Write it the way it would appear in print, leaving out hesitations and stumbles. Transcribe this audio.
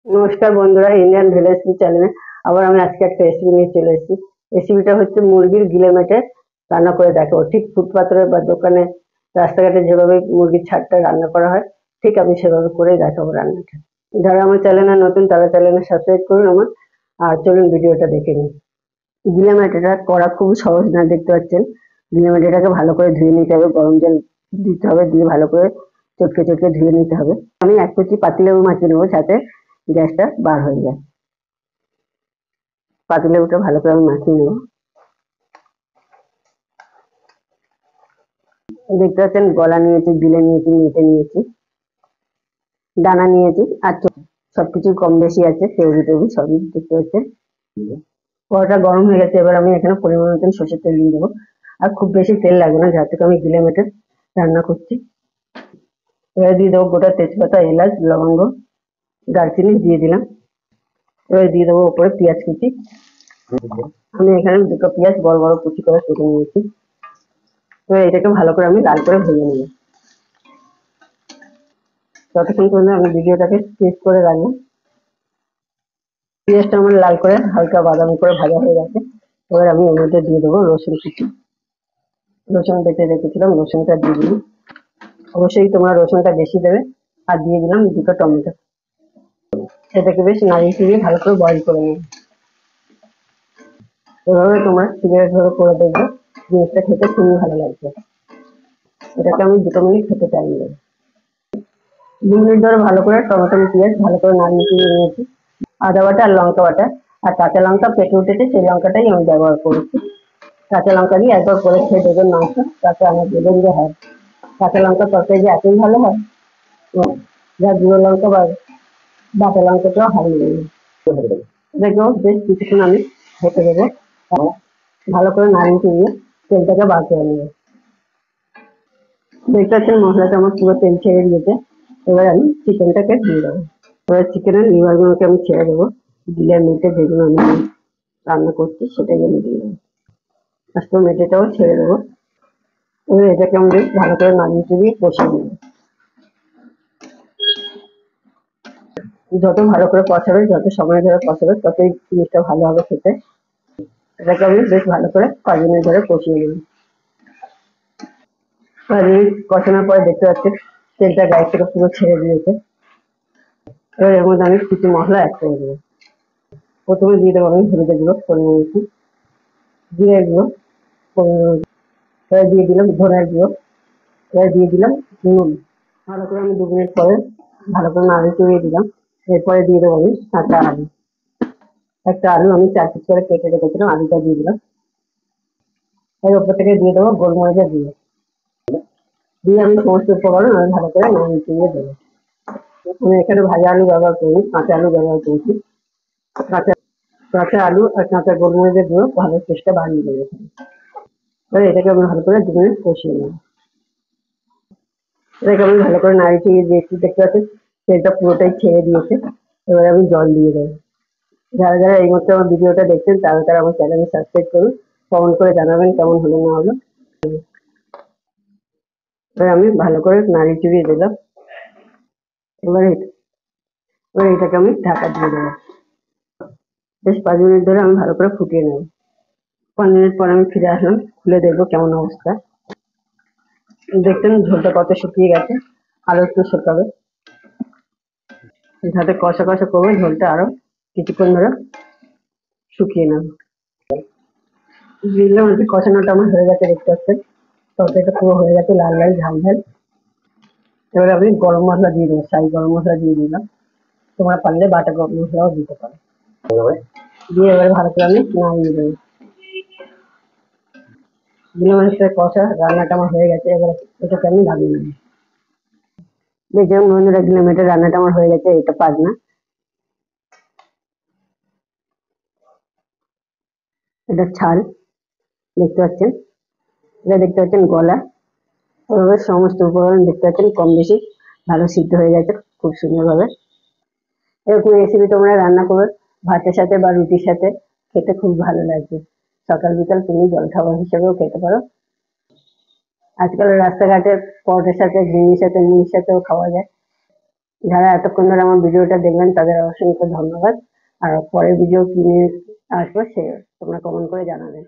নমস্কার বন্ধুরা, Indian village food চ্যানেলে আবার আমি আজকে একটা রেসিপি নিয়ে চলে এসেছি। রেসিপিটা হচ্ছে মুরগির গিলে মেটে রান্না করে দেখাবো। ঠিক ফুটপাতে বা দোকানে, রাস্তাঘাটে যেভাবে মুরগির ছাড়টা রান্না করা হয়, ঠিক আমি সেভাবে করে দেখাবো রান্নাটা। যারা আমার চ্যানেলে নতুন তারা চ্যানেলে সাবস্ক্রাইব করুন আমার, আর চলুন ভিডিওটা দেখে নিন। গিলে মেটেটা করা খুব সহজ না, দেখতে পাচ্ছেন। গিলে মেটেটাকে ভালো করে ধুয়ে নিতে হবে, গরম জল দিতে হবে, দিয়ে ভালো করে চটকে চটকে ধুয়ে নিতে হবে। আমি এক কুচি পাতিলেবু মাখিয়ে নেবো যাতে গ্যাসটা বার হয়ে যায়। পাতিলেবুটা ভালো করে আমি মাখিয়ে নেবো। দেখতে পাচ্ছেন গলা নিয়েছি, গিলে নিয়েছি, মেটে নিয়েছি, দানা নিয়েছি, আর সবকিছু কম বেশি আছে, তেউরি টেউরি সবই দেখতে পাচ্ছেন। কড়াটা গরম হয়ে গেছে, এবার আমি এখানে পরিমাণ মতন সর্ষের তেল দিয়ে দেবো। আর খুব বেশি তেল লাগবে না, যাতে আমি গিলে মেটে রান্না করছি। এবার দিয়ে দেবো গোটা তেজপাতা, এলাচ, লবঙ্গ, দারচিনি দিয়ে দিলাম। এবার দিয়ে দেবো ওপরে পেঁয়াজ কুচি। আমি এখানে দুটো পেঁয়াজ বড় বড় কুচি করে কেটে নিয়েছি। এবার এটাকে ভালো করে আমি লাল করে ভেজে নেবো। ততক্ষণ পর্যন্ত আমি ভিডিওটাকে শেষ করে রাখবো। পেঁয়াজটা আমার লাল করে হালকা বাদামি করে ভাজা হয়ে গেছে। এবার আমি এর মধ্যে দিয়ে দেবো রসুন কুচি। রসুন বেটে রেখেছিলাম, রসুনটা দিয়ে দিলাম। অবশ্যই তোমরা রসুনটা বেশি দেবে। আর দিয়ে দিলাম দুটো টমেটো। সেটাকে বেশ নাড়িয়ে চাড়িয়ে ভালো করে বয়েল করে নেবে। এভাবে তোমরা সিগারেট ভাবে করে দেখবে, জিনিসটা খেতে খুবই ভালো লাগবে। এটাকে আমি 2 মিনিট খেতে টাইম দেবো। 2 মিনিট ধরে ভালো করে টমেটো পেঁয়াজ ভালো করে নাড়িয়ে চাড়িয়ে নিয়েছি। আদা বাটা আর লঙ্কা বাটা আর কাঁচা লঙ্কা পেটে উঠেছে, সেই লঙ্কাটাই আমি ব্যবহার করেছি। কাঁচা লঙ্কা দিয়ে একবার করে খেয়ে দেখবেন মাংস, তাতে আমার দেখবেন যে হয়। কাঁচা লঙ্কা তরকারি যে এতই ভালো হয়, তো যা গুঁড়ো লঙ্কা বা বাটা লঙ্কাটাও হারিয়ে নেবে। এটাকেও বেশ কিছুক্ষণ আমি ঢেকে দেবো। ভালো করে নাড়িয়ে চাড়িয়ে তেলটাকে বার করে নেবো। দেখতে পাচ্ছেন মশলাটা আমার পুরো তেল ছেড়ে দিয়েছে। এবার আমি চিকেনটাকে দিয়ে দেবো। এবার চিকেনের লিভারগুলোকে আমি ছেড়ে দেবো, দিলে মেটে যেগুলো আমি রান্না করছি সেটাই আমি দিয়ে দেবো। আস্তে মেটেটাও ছেড়ে দেবো। এবার এটাকে আমি বেশ ভালো করে নাড়িয়ে চাড়িয়ে কষিয়ে নেবো। যত ভালো করে কষাবে, যত সময় ধরে কষাবে, ততই জিনিসটা ভালো হবে খেতে। এটাকে আমি বেশ ভালো করে 5 মিনিট ধরে কষিয়ে নেবো। 5 মিনিট কষানোর পরে দেখতে পাচ্ছি তেলটা গায়ে থেকে পুরো ছেড়ে দিয়েছে। এবার এর মধ্যে আমি কিছু মশলা অ্যাড করে দেবো। প্রথমে দিয়ে দেবো আমি হলুদের গুঁড়ো পরিমাণ মতো, জিরের গুঁড়ো পরিমাণ মতো, এবার দিয়ে দিলাম ধনের গুঁড়ো, এবার দিয়ে দিলাম নুন। ভালো করে আমি 2 মিনিট পরে ভালো করে নাড়িয়ে চড়িয়ে দিলাম। এরপরে দিয়ে দেবো আমি কাঁচা আলু। একটা আলু আমি 4 পিস করে কেটে রেখেছিলাম, আলুটা দিয়ে দিলাম। এর উপর থেকে দিয়ে দেবো গোলমরিচের গুঁড়ো। দিয়ে আমি সমস্ত উপকরণ আমি ভালো করে নাড়িয়ে চড়িয়ে দেবো। আমি এখানে ভাজা আলু ব্যবহার করিনি, কাঁচা আলু ব্যবহার করেছি। কাঁচা কাঁচা আলু আর কাঁচা গোলমরিচের গুঁড়ো ভালো টেস্টটা বাড়িয়ে দেবে। এবার এটাকে আমি ভালো করে 2 মিনিট কষিয়ে নেবো। এটাকে আমি ভালো করে নাড়িয়ে চাড়িয়ে দিয়েছি, দেখতে পাচ্ছি তেলটা পুরোটাই ছেড়ে দিয়েছে। এবার আমি জল দিয়ে দেবো। যারা যারা এই মুহূর্তে আমার ভিডিওটা দেখছেন তারা তারা আমার চ্যানেলে সাবস্ক্রাইব করুন, কমেন্ট করে জানাবেন কেমন হলো না হলো। এবার আমি ভালো করে নাড়িয়ে চড়িয়ে দিলাম। এবার এবার এটাকে আমি ঢাকা দিয়ে দেবো। বেশ 5 মিনিট ধরে আমি ভালো করে ফুটিয়ে নেবো। 5 মিনিট পর আমি ফিরে আসলাম, খুলে দেখবো কেমন অবস্থা। দেখতেন ঝোলটা কত শুকিয়ে গেছে, আরো একটু শুকাবে। যাতে কষা কষা করবে, ঝোলটা আরো কিছুক্ষণ ধরে শুকিয়ে নেবো। দিলাম যে কষানোটা আমার হয়ে গেছে, দেখতে পাচ্ছেন তরকারিটা পুরো হয়ে গেছে, লাল লাল ঝাল ঝাল। এবারে আমি গরম মশলা দিয়ে দেবো, শাহি গরম মশলা দিয়ে দিলাম। তোমরা পারলে বাটা গরম মশলাও দিতে পারো। দিয়ে এবারে ভালো করে আমি নাড়িয়ে দেবো। গিলে মাছের কষা রান্নাটা আমার হয়ে গেছে, এবার এটাকে আমি নামিয়ে নেবো। দেখলাম বন্ধুরা, গিলে মেটের রান্নাটা আমার হয়ে গেছে। এটা পাজনা, এটা ছাল দেখতে পাচ্ছেন, এটা দেখতে পাচ্ছেন গলা। এভাবে সমস্ত উপকরণ দেখতে পাচ্ছেন কম বেশি ভালো সিদ্ধ হয়ে গেছে খুব সুন্দরভাবে। এরকম রেসিপি তোমরা রান্না করবে ভাতের সাথে বা রুটির সাথে, খেতে খুব ভালো লাগবে। সকাল বিকাল তুমি জলখাবার হিসেবেও খেতে পারো। আজকাল রাস্তাঘাটে পরোটার সাথে, ঘুগনির সাথে, মুড়ির সাথেও খাওয়া যায়। যারা এতক্ষণ ধরে আমার ভিডিওটা দেখলেন তাদের অসংখ্য ধন্যবাদ। আর পরের ভিডিও কি নিয়ে আসবো সে তোমরা কমেন্ট করে জানাবেন।